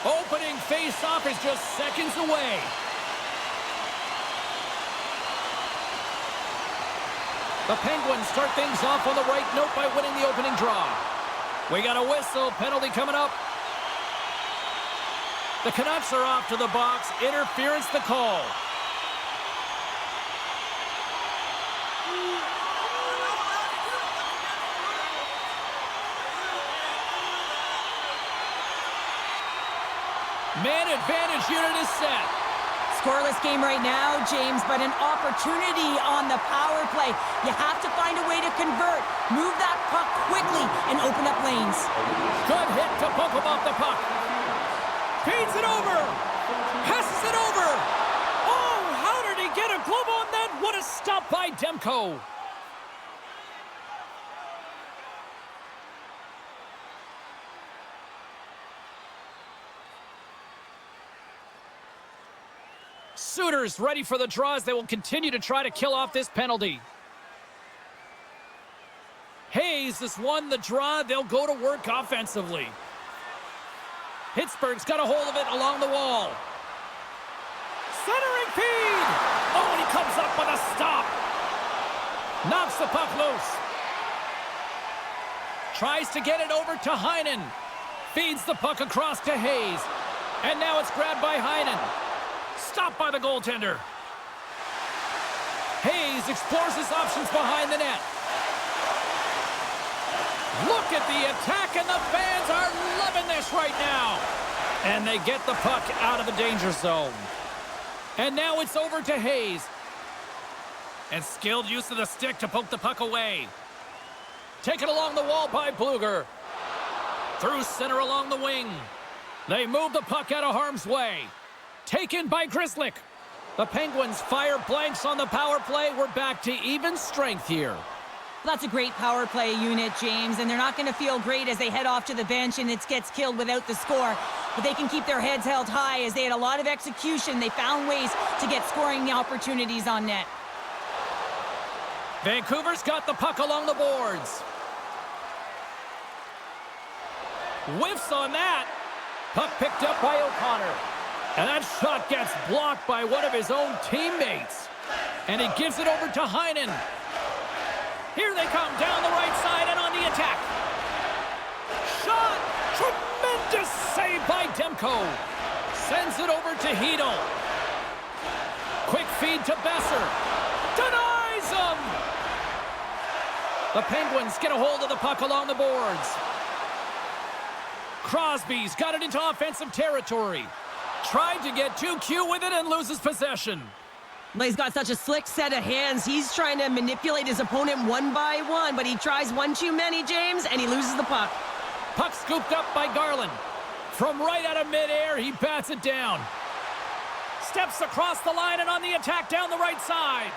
Opening face-off is just seconds away. The Penguins start things off on the right note by winning the opening draw. We got a whistle, penalty coming up. The Canucks are off to the box. Interference the call. Man advantage unit is set. Scoreless game right now, James, but an opportunity on the power play. You have to find a way to convert. Move that puck quickly and open up lanes. Good hit to poke him off the puck. Feeds it over. Passes it over. Oh, how did he get a glove on that? What a stop by Demko. Suitors ready for the draw as they will continue to try to kill off this penalty. Hayes has won the draw. They'll go to work offensively. Pittsburgh's got a hold of it along the wall. Centering feed! Oh, and he comes up with a stop. Knocks the puck loose. Tries to get it over to Heinen. Feeds the puck across to Hayes. And now it's grabbed by Heinen. Stopped by the goaltender. Hayes explores his options behind the net. Look at the attack, and the fans are loving this right now. And they get the puck out of the danger zone. And now it's over to Hayes. And skilled use of the stick to poke the puck away. Taken along the wall by Bluger. Through center along the wing. They move the puck out of harm's way. Taken by Grzelcyk. The Penguins fire blanks on the power play. We're back to even strength here. That's a great power play unit, James, and they're not going to feel great as they head off to the bench and it gets killed without the score. But they can keep their heads held high as they had a lot of execution. They found ways to get scoring opportunities on net. Vancouver's got the puck along the boards. Whiffs on that. Puck picked up by O'Connor. And that shot gets blocked by one of his own teammates. And he gives it over to Heinen. Here they come down the right side and on the attack. Shot! Tremendous save by Demko. Sends it over to Hedl. Quick feed to Besser. Denies him! The Penguins get a hold of the puck along the boards. Crosby's got it into offensive territory. Tried to get too cute with it and loses possession. But he's got such a slick set of hands. He's trying to manipulate his opponent one by one, but he tries one too many, James, and he loses the puck. Puck scooped up by Garland. From right out of midair, he bats it down. Steps across the line and on the attack down the right side.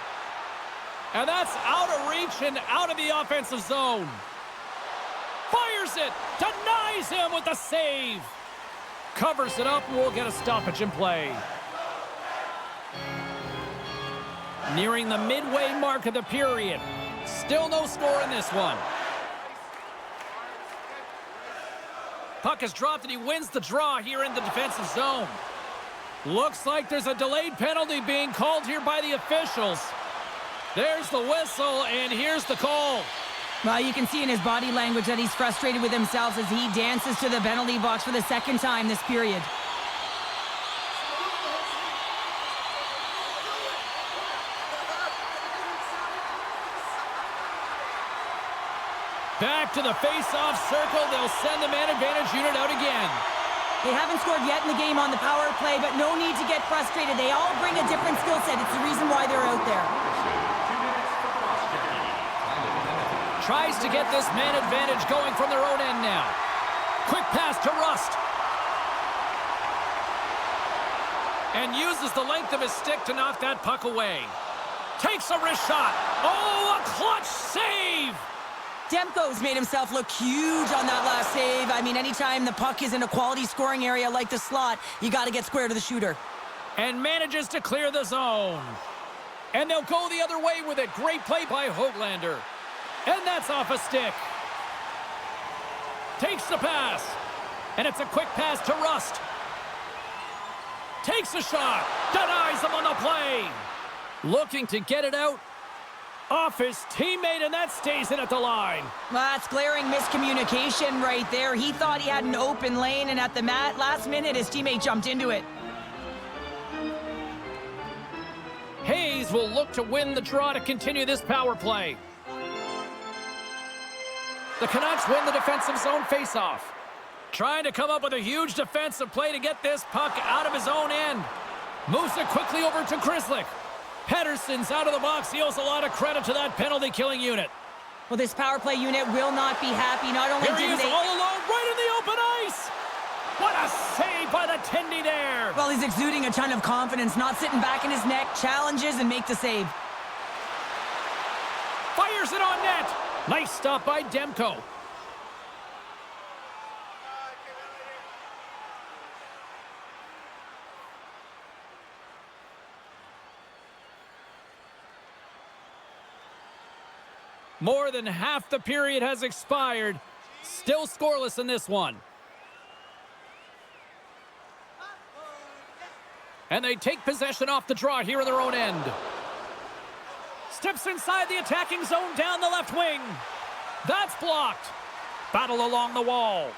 And that's out of reach and out of the offensive zone. Fires it, denies him with the save. Covers it up, and we'll get a stoppage in play. Nearing the midway mark of the period. Still no score in this one. Puck is dropped, and he wins the draw here in the defensive zone. Looks like there's a delayed penalty being called here by the officials. There's the whistle, and here's the call. Well, you can see in his body language that he's frustrated with himself as he dances to the penalty box for the second time this period. Back to the face-off circle. They'll send the man advantage unit out again. They haven't scored yet in the game on the power play, but no need to get frustrated. They all bring a different skill set. It's the reason why they're out there. Tries to get this man advantage going from their own end now. Quick pass to Rust. And uses the length of his stick to knock that puck away. Takes a wrist shot. Oh, a clutch save! Demko's made himself look huge on that last save. I mean, anytime the puck is in a quality scoring area like the slot, you got to get square to the shooter. And manages to clear the zone. And they'll go the other way with it. Great play by Höglander. And that's off a stick. Takes the pass. And it's a quick pass to Rust. Takes a shot. Denies him on the play. Looking to get it out off his teammate, and that stays in at the line. That's glaring miscommunication right there. He thought he had an open lane, and at the last minute, his teammate jumped into it. Hayes will look to win the draw to continue this power play. The Canucks win the defensive zone faceoff. Trying to come up with a huge defensive play to get this puck out of his own end. Moves it quickly over to Grzelcyk. Pettersson's out of the box. He owes a lot of credit to that penalty-killing unit. Well, this power play unit will not be happy. Not only Here he did is they... all alone, right in the open ice! What a save by the Tendy there! Well, he's exuding a ton of confidence, not sitting back in his neck, challenges and makes the save. Fires it on net! Nice stop by Demko. More than half the period has expired. Still scoreless in this one. And they take possession off the draw here in their own end. Steps inside the attacking zone down the left wing. That's blocked. Battle along the wall.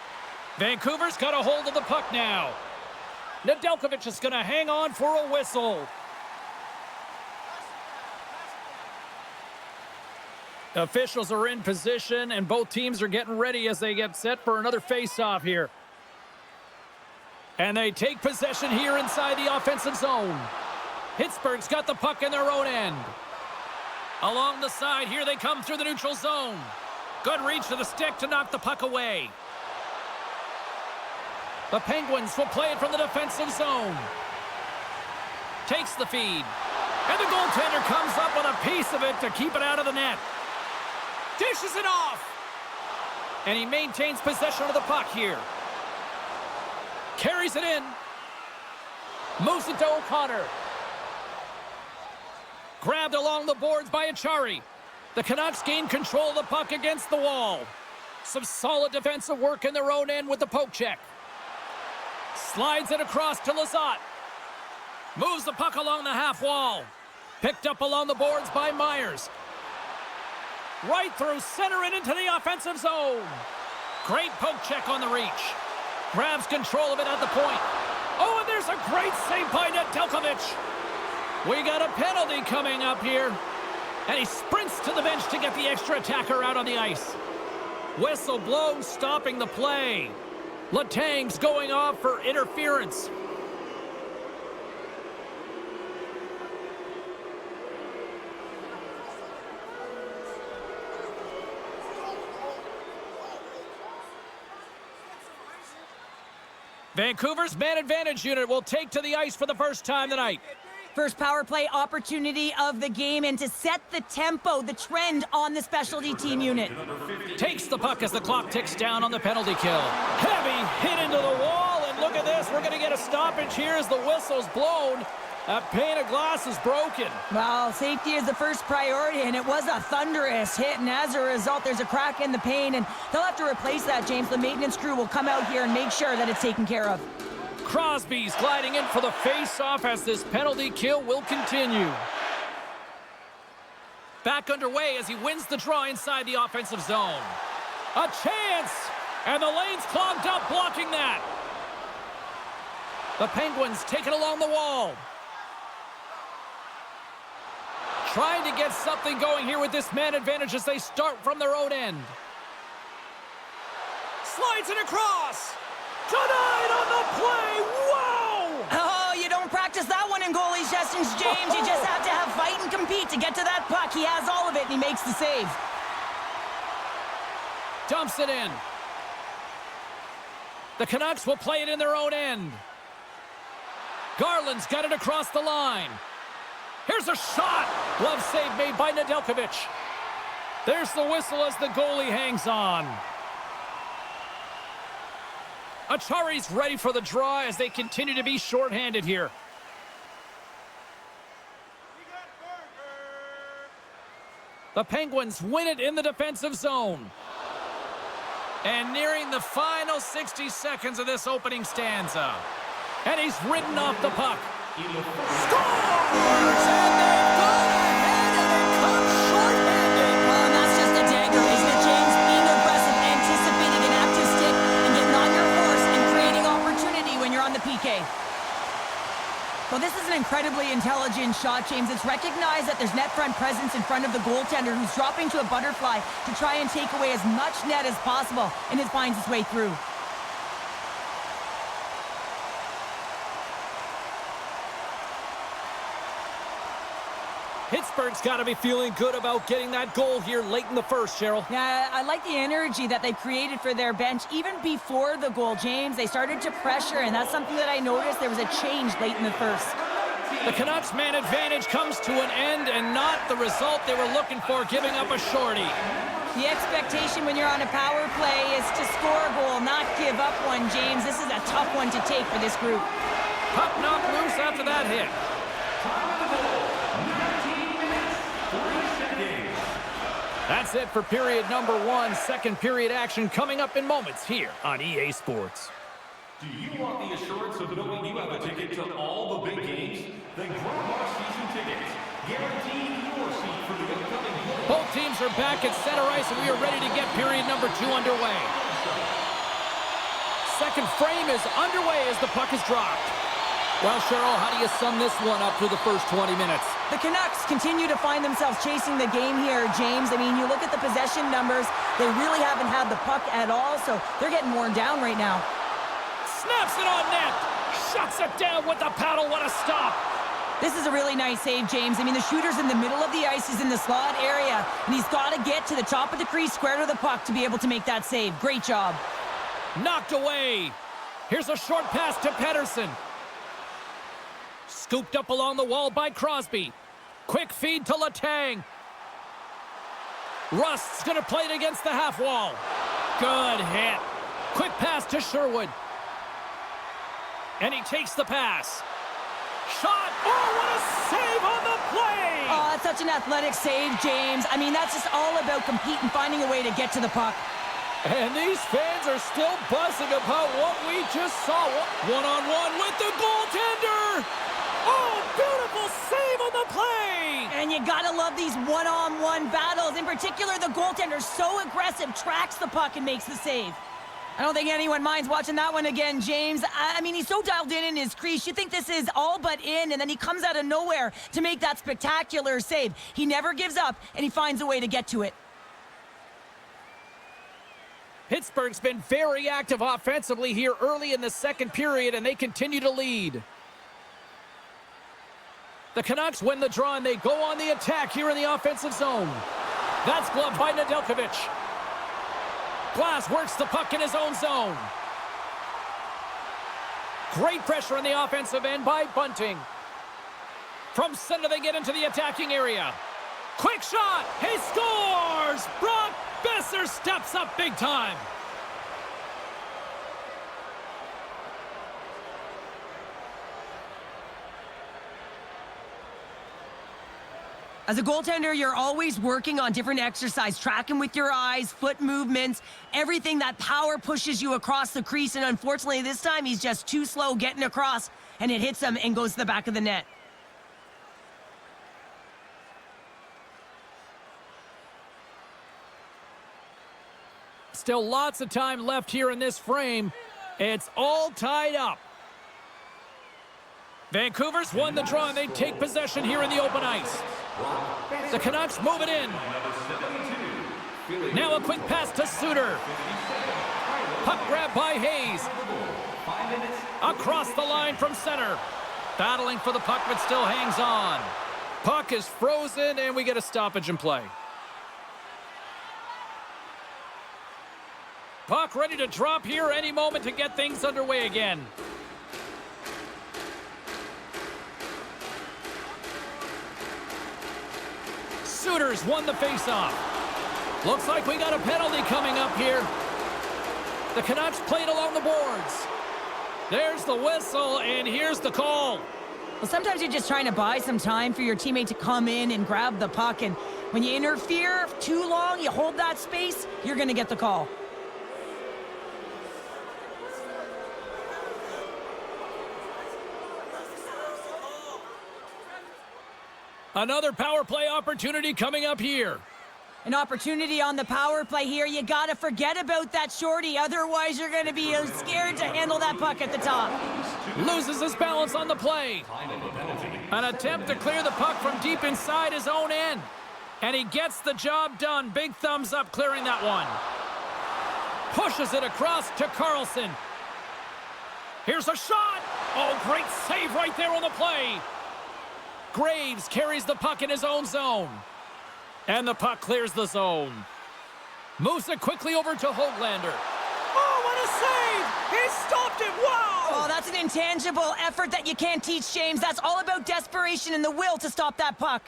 Vancouver's got a hold of the puck now. Nedeljkovic is going to hang on for a whistle. Officials are in position, and both teams are getting ready as they get set for another face-off here. And they take possession here inside the offensive zone. Pittsburgh's got the puck in their own end. Along the side, here they come through the neutral zone. Good reach to the stick to knock the puck away. The Penguins will play it from the defensive zone. Takes the feed. And the goaltender comes up with a piece of it to keep it out of the net. Dishes it off. And he maintains possession of the puck here. Carries it in. Moves it to O'Connor. Grabbed along the boards by Achari. The Canucks gain control of the puck against the wall. Some solid defensive work in their own end with the poke check. Slides it across to Lizotte. Moves the puck along the half wall. Picked up along the boards by Myers. Right through center and into the offensive zone. Great poke check on the reach. Grabs control of it at the point. Oh, and there's a great save by Nedeljkovic. We got a penalty coming up here. And he sprints to the bench to get the extra attacker out on the ice. Whistle blown, stopping the play. Letang's going off for interference. Vancouver's man advantage unit will take to the ice for the first time tonight. First power play opportunity of the game, and to set the tempo, the trend on the specialty team unit. Takes the puck as the clock ticks down on the penalty kill. Heavy hit into the wall, and look at this. We're going to get a stoppage here as the whistle's blown. That pane of glass is broken. Well, safety is the first priority, and it was a thunderous hit, and as a result, there's a crack in the pane, and they'll have to replace that, James. The maintenance crew will come out here and make sure that it's taken care of. Crosby's gliding in for the face-off as this penalty kill will continue. Back underway as he wins the draw inside the offensive zone. A chance! And the lane's clogged up, blocking that. The Penguins take it along the wall. Trying to get something going here with this man advantage as they start from their own end. Slides it across. Denied on the play. Wow! Oh, you don't practice that one in goalie sessions, James. You just have to have fight and compete to get to that puck. He has all of it, and he makes the save. Dumps it in. The Canucks will play it in their own end. Garland's got it across the line. Here's a shot. Glove save made by Nedeljkovic. There's the whistle as the goalie hangs on. Achari's ready for the draw as they continue to be shorthanded here. The Penguins win it in the defensive zone. And nearing the final 60 seconds of this opening stanza. And he's ridden off the puck. Scores! And they've gone ahead, and it comes short-handed. Oh, and that's just a dagger, isn't it, James? Being aggressive, anticipating an active stick, and getting on your horse and creating opportunity when you're on the PK. Well, this is an incredibly intelligent shot, James. It's recognized that there's net front presence in front of the goaltender, who's dropping to a butterfly to try and take away as much net as possible, and it finds its way through. Pittsburgh's got to be feeling good about getting that goal here late in the first, Cheryl. Yeah, I like the energy that they created for their bench even before the goal, James. They started to pressure, and that's something that I noticed. There was a change late in the first. The Canucks' man advantage comes to an end, and not the result they were looking for, giving up a shorty. The expectation when you're on a power play is to score a goal, not give up one, James. This is a tough one to take for this group. Puck knocked loose after that hit. That's it for period number 1. Second period action coming up in moments here on EA Sports. Do you want the assurance of knowing you have a ticket to all the big games? Then grab our season tickets. Guarantee your seat for the upcoming game. Both teams are back at center ice, and we are ready to get period number 2 underway. Second frame is underway as the puck is dropped. Well, Cheryl, how do you sum this one up through the first 20 minutes? The Canucks continue to find themselves chasing the game here, James. I mean, you look at the possession numbers, they really haven't had the puck at all, so they're getting worn down right now. Snaps it on net. Shuts it down with the paddle. What a stop. This is a really nice save, James. I mean, the shooter's in the middle of the ice. He's in the slot area, and he's got to get to the top of the crease, square to the puck to be able to make that save. Great job. Knocked away. Here's a short pass to Pettersson. Scooped up along the wall by Crosby. Quick feed to Letang. Rust's going to play it against the half wall. Good hit. Quick pass to Sherwood. And he takes the pass. Shot. Oh, what a save on the play. Oh, that's such an athletic save, James. I mean, that's just all about competing, finding a way to get to the puck. And these fans are still buzzing about what we just saw. One-on-one with the goaltender. Oh, beautiful save on the play! And you gotta love these one-on-one battles. In particular, the goaltender, so aggressive, tracks the puck and makes the save. I don't think anyone minds watching that one again, James. I mean, he's so dialed in his crease. You think this is all but in, and then he comes out of nowhere to make that spectacular save. He never gives up, and he finds a way to get to it. Pittsburgh's been very active offensively here early in the second period, and they continue to lead. The Canucks win the draw, and they go on the attack here in the offensive zone. That's gloved by Nedeljkovic. Glass works the puck in his own zone. Great pressure on the offensive end by Bunting. From center, they get into the attacking area. Quick shot. He scores. Brock Besser steps up big time. As a goaltender, you're always working on different exercise, tracking with your eyes, foot movements, everything that power pushes you across the crease. And unfortunately, this time he's just too slow getting across, and it hits him and goes to the back of the net. Still lots of time left here in this frame. It's all tied up. Vancouver's won the draw, and they take possession here in the open ice. The Canucks move it in. Now a quick pass to Suter. Puck grab by Hayes. Across the line from center. Battling for the puck, but still hangs on. Puck is frozen, and we get a stoppage in play. Puck ready to drop here any moment to get things underway again. Suter's won the faceoff. Looks like we got a penalty coming up here. The Canucks played along the boards. There's the whistle, and here's the call. Well, sometimes you're just trying to buy some time for your teammate to come in and grab the puck, and when you interfere too long, you hold that space, you're going to get the call. Another power play opportunity coming up here. An opportunity on the power play here. You got to forget about that shorty. Otherwise, you're going to be scared to handle that puck at the top. Loses his balance on the play. An attempt to clear the puck from deep inside his own end. And he gets the job done. Big thumbs up clearing that one. Pushes it across to Carlson. Here's a shot. Oh, great save right there on the play. Graves carries the puck in his own zone. And the puck clears the zone. Moves it quickly over to Höglander. Oh, what a save! He stopped it! Wow! Oh, that's an intangible effort that you can't teach, James. That's all about desperation and the will to stop that puck.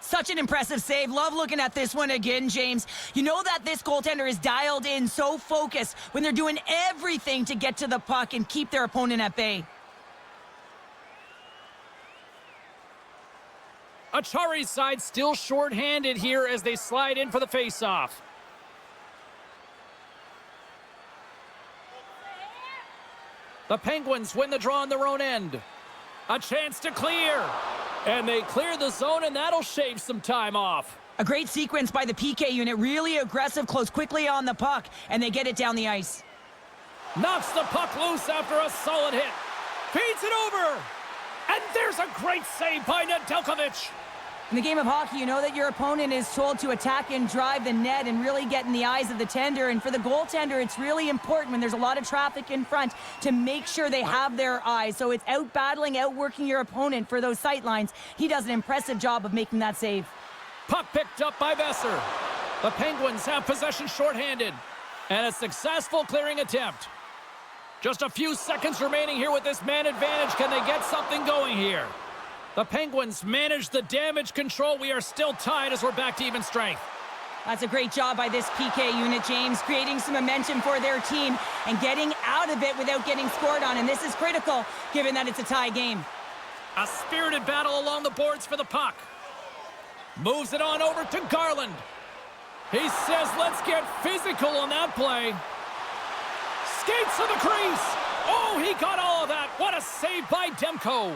Such an impressive save. Love looking at this one again, James. You know that this goaltender is dialed in, so focused when they're doing everything to get to the puck and keep their opponent at bay. Achari's side still short-handed here as they slide in for the face-off. The Penguins win the draw on their own end. A chance to clear. And they clear the zone, and that'll shave some time off. A great sequence by the PK unit. Really aggressive, close quickly on the puck, and they get it down the ice. Knocks the puck loose after a solid hit. Feeds it over. And there's a great save by Nedeljkovic. In the game of hockey, you know that your opponent is told to attack and drive the net and really get in the eyes of the tender. And for the goaltender, it's really important when there's a lot of traffic in front to make sure they have their eyes. So it's out battling, outworking your opponent for those sight lines. He does an impressive job of making that save. Puck picked up by Besser. The Penguins have possession shorthanded. And a successful clearing attempt. Just a few seconds remaining here with this man advantage. Can they get something going here? The Penguins manage the damage control. We are still tied as we're back to even strength. That's a great job by this PK unit, James, creating some momentum for their team and getting out of it without getting scored on. And this is critical, given that it's a tie game. A spirited battle along the boards for the puck. Moves it on over to Garland. He says, let's get physical on that play. Skates to the crease. Oh, he got all of that. What a save by Demko.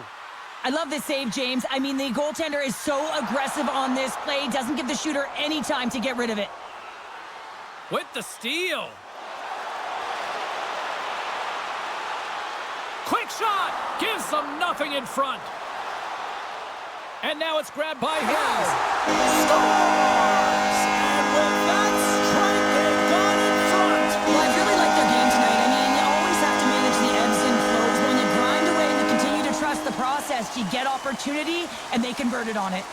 I love this save, James. I mean, the goaltender is so aggressive on this play. Doesn't give the shooter any time to get rid of it. With the steal. Quick shot. Gives them nothing in front. And now it's grabbed by Hayes. Scores! And with that strike, they've gone in front. Well, I really like their game tonight. I mean, you always have to manage the ebbs and flows. When you grind away and you continue to trust the process, you get opportunity, and they converted on it.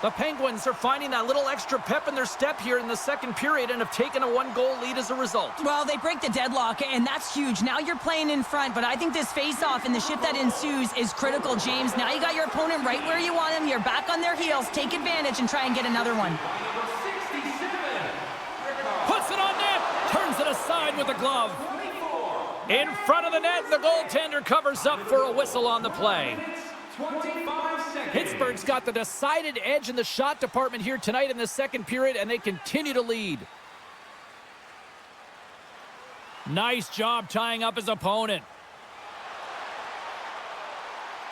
The Penguins are finding that little extra pep in their step here in the second period and have taken a one-goal lead as a result. Well, they break the deadlock, and that's huge. Now you're playing in front, but I think this face-off and the shift that ensues is critical, James. Now you got your opponent right where you want him. You're back on their heels. Take advantage and try and get another one. Puts it on net. Turns it aside with a glove. In front of the net, the goaltender covers up for a whistle on the play. 25 seconds. Pittsburgh's got the decided edge in the shot department here tonight in the second period, and they continue to lead. Nice job tying up his opponent.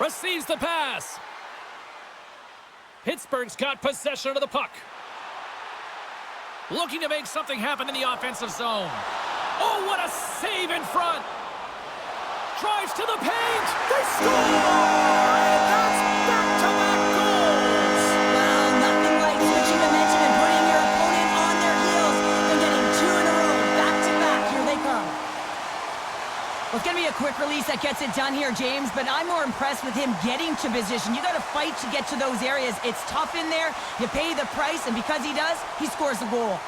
Receives the pass. Pittsburgh's got possession of the puck. Looking to make something happen in the offensive zone. Oh, what a save in front. Drives to the paint. They score! And that's back-to-back goals. Well, nothing like switching momentum and putting your opponent on their heels and getting two in a row, back-to-back. Here they come. Well, it's going to be a quick release that gets it done here, James, but I'm more impressed with him getting to position. You got to fight to get to those areas. It's tough in there. You pay the price, and because he does, he scores the goal.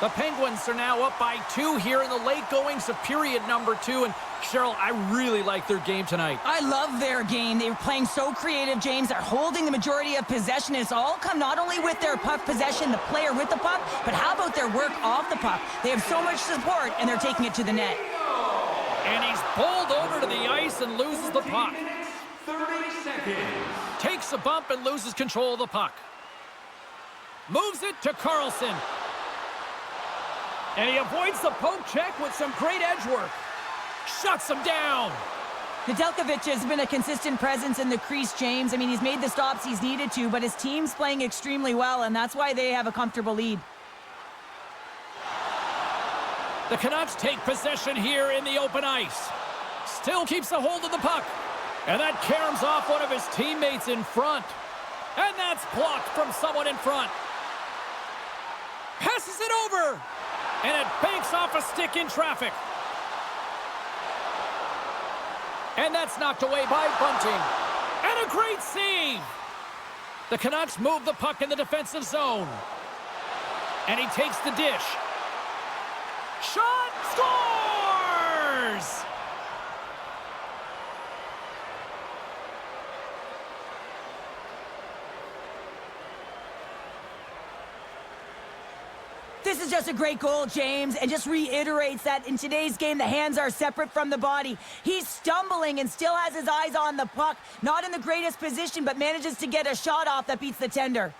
The Penguins are now up by 2 here in the late goings of period number 2. And Cheryl, I really like their game tonight. I love their game. They were playing so creative, James. They're holding the majority of possession. It's all come not only with their puck possession, the player with the puck, but how about their work off the puck? They have so much support, and they're taking it to the net. And he's bowled over to the ice and loses the puck. 30 seconds. Takes a bump and loses control of the puck. Moves it to Carlson. And he avoids the poke check with some great edge work. Shuts him down. Nedeljkovic has been a consistent presence in the crease, James. I mean, he's made the stops he's needed to, but his team's playing extremely well, and that's why they have a comfortable lead. The Canucks take possession here in the open ice. Still keeps a hold of the puck. And that caroms off one of his teammates in front. And that's blocked from someone in front. Passes it over. And it banks off a stick in traffic. And that's knocked away by Bunting. And a great save. The Canucks move the puck in the defensive zone. And he takes the dish. Shot, scores! This is just a great goal, James, and just reiterates that in today's game, the hands are separate from the body. He's stumbling and still has his eyes on the puck. Not in the greatest position, but manages to get a shot off that beats the tender.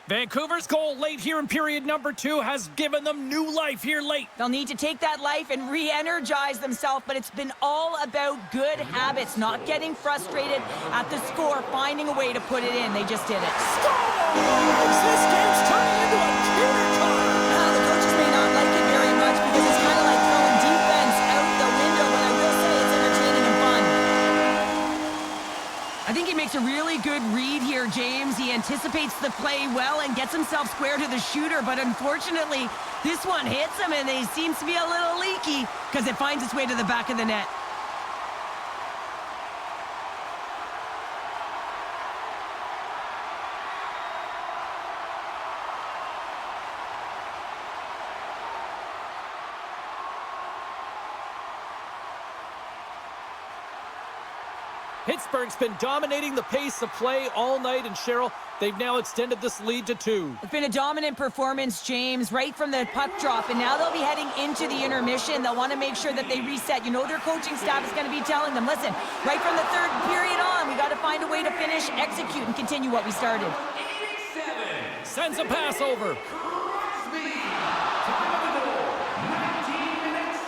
Vancouver's goal late here in period number 2 has given them new life here late. They'll need to take that life and re-energize themselves, but it's been all about good habits, not getting frustrated at the score, finding a way to put it in. They just did it. Scores! This game's turning into a teeter totter. The coaches may not like it very much because it's kind of like throwing defense out the window, but I will say it's entertaining and fun. I think he makes a really good read here, James. He anticipates the play well and gets himself square to the shooter, but unfortunately, this one hits him and he seems to be a little leaky because it finds its way to the back of the net. Pittsburgh's been dominating the pace of play all night, and Cheryl, they've now extended this lead to 2. It's been a dominant performance, James, right from the puck drop, and now they'll be heading into the intermission. They'll want to make sure that they reset. You know their coaching staff is going to be telling them, listen, right from the third period on, we got to find a way to finish, execute, and continue what we started. 87. Sends a pass over. Crosby. Time of the goal. 19 minutes,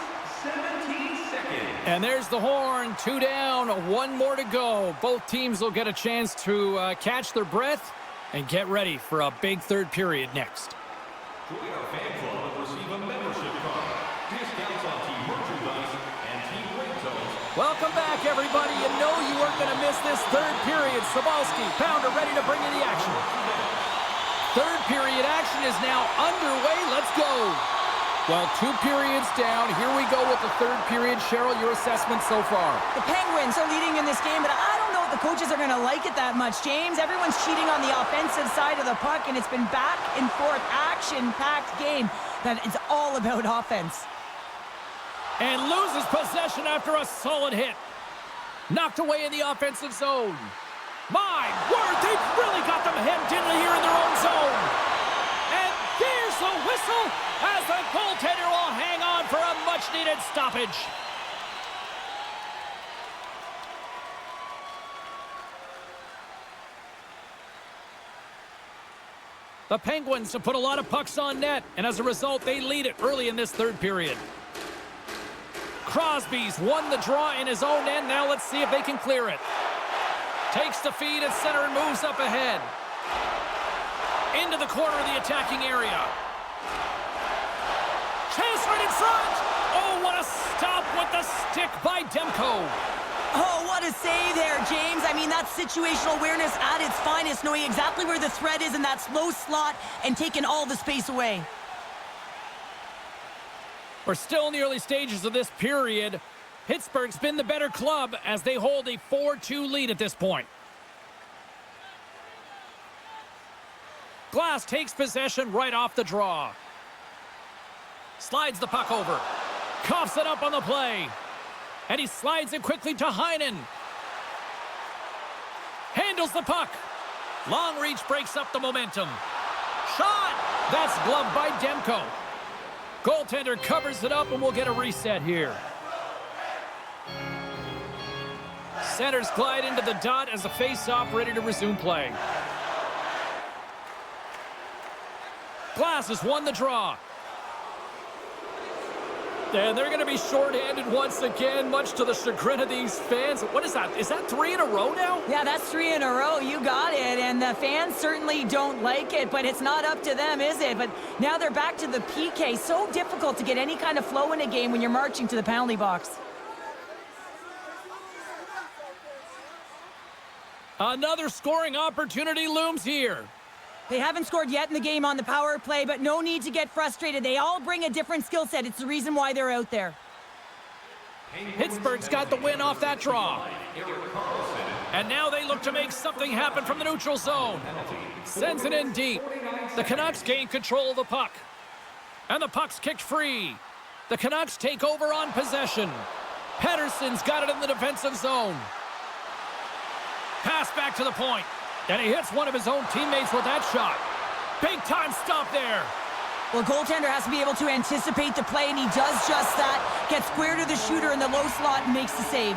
17 seconds. And there's the horn. 2 down, 1 more to go. Both teams will get a chance to catch their breath and get ready for a big third period next. Join our fan club and receive a membership card. Discounts on team merchandise and team ringtones. Welcome back, everybody. You know you weren't going to miss this third period. Sabalski, Pounder ready to bring you the action. Third period action is now underway. Let's go. Well, 2 periods down. Here we go with the third period. Cheryl, your assessment so far? The Penguins are leading in this game, but I don't know if the coaches are going to like it that much, James. Everyone's cheating on the offensive side of the puck, and it's been back and forth, action-packed game that is all about offense. And loses possession after a solid hit. Knocked away in the offensive zone. My word, they've really got them hemmed in here in their own zone. And there's the whistle as the goaltender will hang on for a much-needed stoppage. The Penguins have put a lot of pucks on net, and as a result, they lead it early in this third period. Crosby's won the draw in his own end. Now let's see if they can clear it. Takes the feed at center and moves up ahead. Into the corner of the attacking area. Chance right in front. Oh, what a stop with the stick by Demko. Oh, what a save there, James. I mean, that's situational awareness at its finest, knowing exactly where the threat is in that slow slot and taking all the space away. We're still in the early stages of this period. Pittsburgh's been the better club as they hold a 4-2 lead at this point. Glass takes possession right off the draw. Slides the puck over. Coughs it up on the play. And he slides it quickly to Heinen. Handles the puck. Long reach breaks up the momentum. Shot! That's gloved by Demko. Goaltender covers it up, and we'll get a reset here. Centers glide into the dot as a face-off ready to resume play. Glass has won the draw. And they're going to be shorthanded once again, much to the chagrin of these fans. What is that? Is that 3 in a row now? Yeah, that's 3 in a row. You got it. And the fans certainly don't like it, but it's not up to them, is it? But now they're back to the PK. So difficult to get any kind of flow in a game when you're marching to the penalty box. Another scoring opportunity looms here. They haven't scored yet in the game on the power play, but no need to get frustrated. They all bring a different skill set. It's the reason why they're out there. Pittsburgh's got the win off that draw. And now they look to make something happen from the neutral zone. Sends it in deep. The Canucks gain control of the puck. And the puck's kicked free. The Canucks take over on possession. Pettersson's got it in the defensive zone. Pass back to the point. And he hits one of his own teammates with that shot. Big time stop there. Well, goaltender has to be able to anticipate the play, and he does just that. Gets square to the shooter in the low slot and makes the save.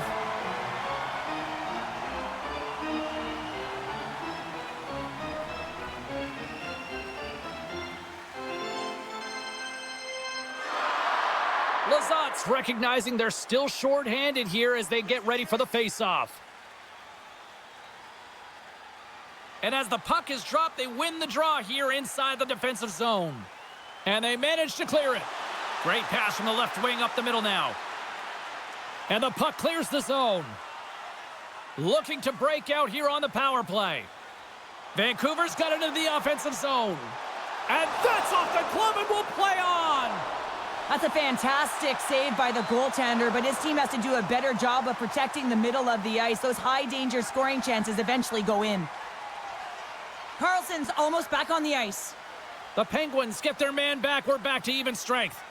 Lazat's recognizing they're still shorthanded here as they get ready for the face-off. And as the puck is dropped, they win the draw here inside the defensive zone. And they manage to clear it. Great pass from the left wing up the middle now. And the puck clears the zone. Looking to break out here on the power play. Vancouver's got it into the offensive zone. And that's off the glove and will play on. That's a fantastic save by the goaltender, but his team has to do a better job of protecting the middle of the ice. Those high-danger scoring chances eventually go in. Carlson's almost back on the ice. The Penguins get their man back. We're back to even strength.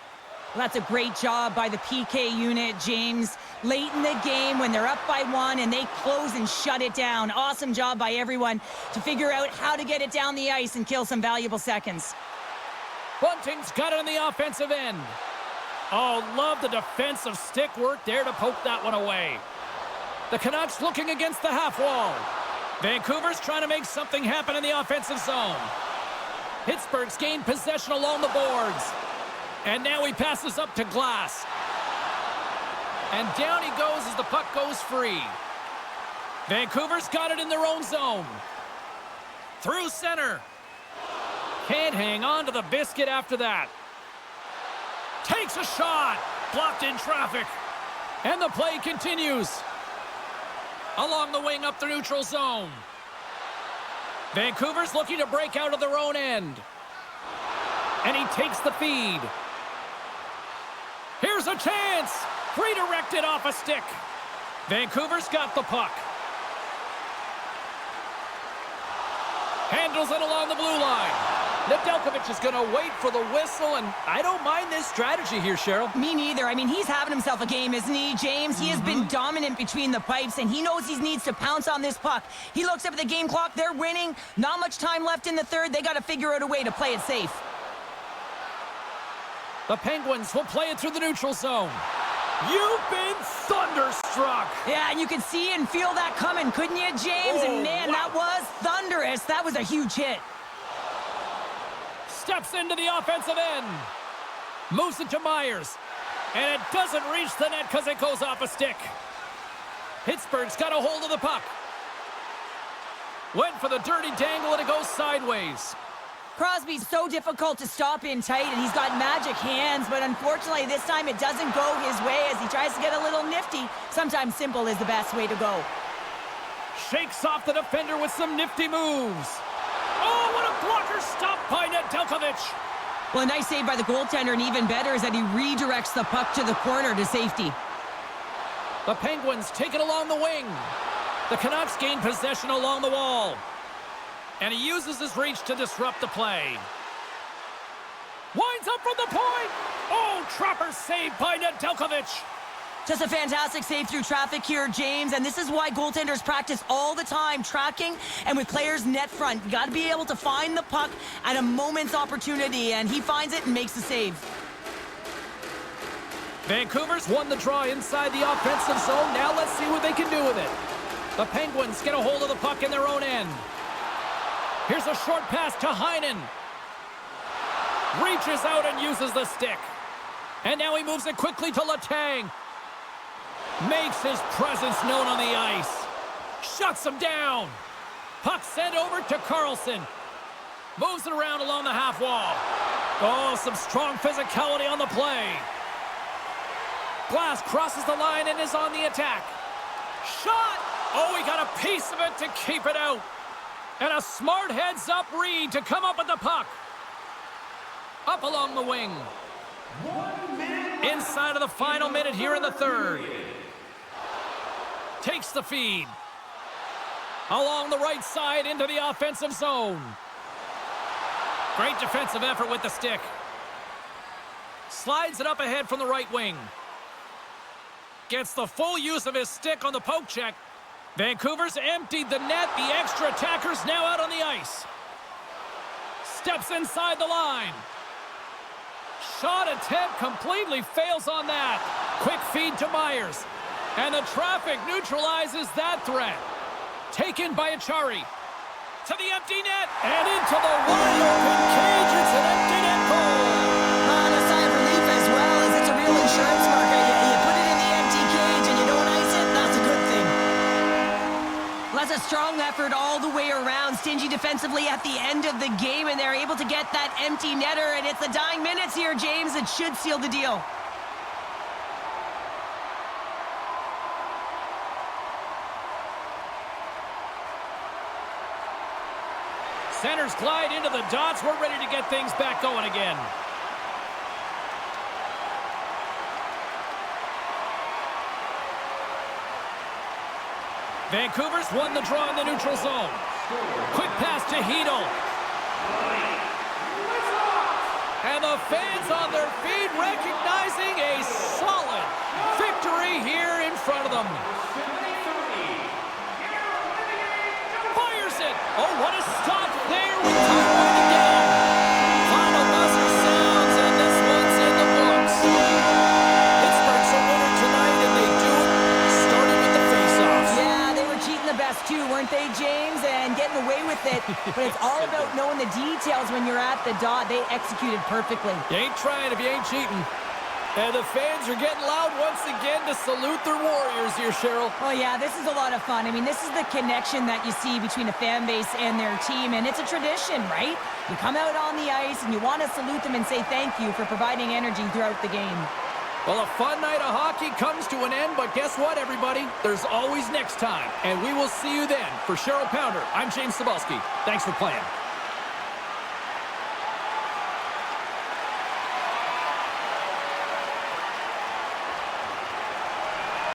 Well, that's a great job by the PK unit, James. Late in the game when they're up by 1 and they close and shut it down. Awesome job by everyone to figure out how to get it down the ice and kill some valuable seconds. Bunting's got it on the offensive end. Oh, love the defensive stick work there to poke that one away. The Canucks looking against the half wall. Vancouver's trying to make something happen in the offensive zone. Pittsburgh's gained possession along the boards. And now he passes up to Glass. And down he goes as the puck goes free. Vancouver's got it in their own zone. Through center. Can't hang on to the biscuit after that. Takes a shot. Blocked in traffic. And the play continues. Along the wing up the neutral zone. Vancouver's looking to break out of their own end. And he takes the feed. Here's a chance. Redirected off a stick. Vancouver's got the puck. Handles it along the blue line. Nedeljkovic is going to wait for the whistle, and I don't mind this strategy here, Cheryl. Me neither. I mean, he's having himself a game, isn't he, James? He has been dominant between the pipes, and he knows he needs to pounce on this puck. He looks up at the game clock. They're winning. Not much time left in the third. They got to figure out a way to play it safe. The Penguins will play it through the neutral zone. You've been thunderstruck. Yeah, and you could see and feel that coming, couldn't you, James? Oh, and man, wow. that was thunderous. That was a huge hit. Steps into the offensive end. Moves it to Myers. And it doesn't reach the net because it goes off a stick. Pittsburgh's got a hold of the puck. Went for the dirty dangle and it goes sideways. Crosby's so difficult to stop in tight, and he's got magic hands, but unfortunately this time it doesn't go his way as he tries to get a little nifty. Sometimes simple is the best way to go. Shakes off the defender with some nifty moves. Oh, what a blocker stop by Nedeljkovic. Well, a nice save by the goaltender, and even better is that he redirects the puck to the corner to safety. The Penguins take it along the wing. The Canucks gain possession along the wall. And he uses his reach to disrupt the play. Winds up from the point. Oh, Trapper saved by Nedeljkovic. Just a fantastic save through traffic here, James, and this is why goaltenders practice all the time, tracking and with players net front. You got to be able to find the puck at a moment's opportunity, and he finds it and makes the save. Vancouver's won the draw inside the offensive zone. Now let's see what they can do with it. The Penguins get a hold of the puck in their own end. Here's a short pass to Heinen. Reaches out and uses the stick. And now he moves it quickly to Letang. Makes his presence known on the ice. Shuts him down. Puck sent over to Carlson. Moves it around along the half wall. Oh, some strong physicality on the play. Glass crosses the line and is on the attack. Shot! Oh, he got a piece of it to keep it out. And a smart heads-up read to come up with the puck. Up along the wing. Inside of the final minute here in the third. Takes the feed. Along the right side into the offensive zone. Great defensive effort with the stick. Slides it up ahead from the right wing. Gets the full use of his stick on the poke check. Vancouver's emptied the net. The extra attacker's now out on the ice. Steps inside the line. Shot attempt completely fails on that. Quick feed to Myers. And the traffic neutralizes that threat. Taken by Achari. To the empty net. And into the wide open cage. It's an empty net goal. On a sigh of relief as well, as it's a real insurance marker. You put it in the empty cage and you don't ice it, that's a good thing. Well, that's a strong effort all the way around. Stingy defensively at the end of the game, and they're able to get that empty netter, and it's the dying minutes here, James. It should seal the deal. Centers glide into the dots. We're ready to get things back going again. Vancouver's won the draw in the neutral zone. Quick pass to Hedel. And the fans on their feet recognizing a solid victory here in front of them. Fires it. Oh, what a stop there with time winding down. Final buzzer sounds, and this one's in the books. Pittsburgh's a winner tonight, and they do it starting with the face-offs. Yeah, they were cheating the best too, weren't they, James? And getting away with it. But it's all about knowing the details when you're at the dot. They executed perfectly. You ain't trying if you ain't cheating. And the fans are getting loud once again to salute their Warriors here, Cheryl. Oh, yeah, this is a lot of fun. I mean, this is the connection that you see between a fan base and their team, and it's a tradition, right? You come out on the ice, and you want to salute them and say thank you for providing energy throughout the game. Well, a fun night of hockey comes to an end, but guess what, everybody? There's always next time, and we will see you then. For Cheryl Pounder, I'm James Cebulski. Thanks for playing.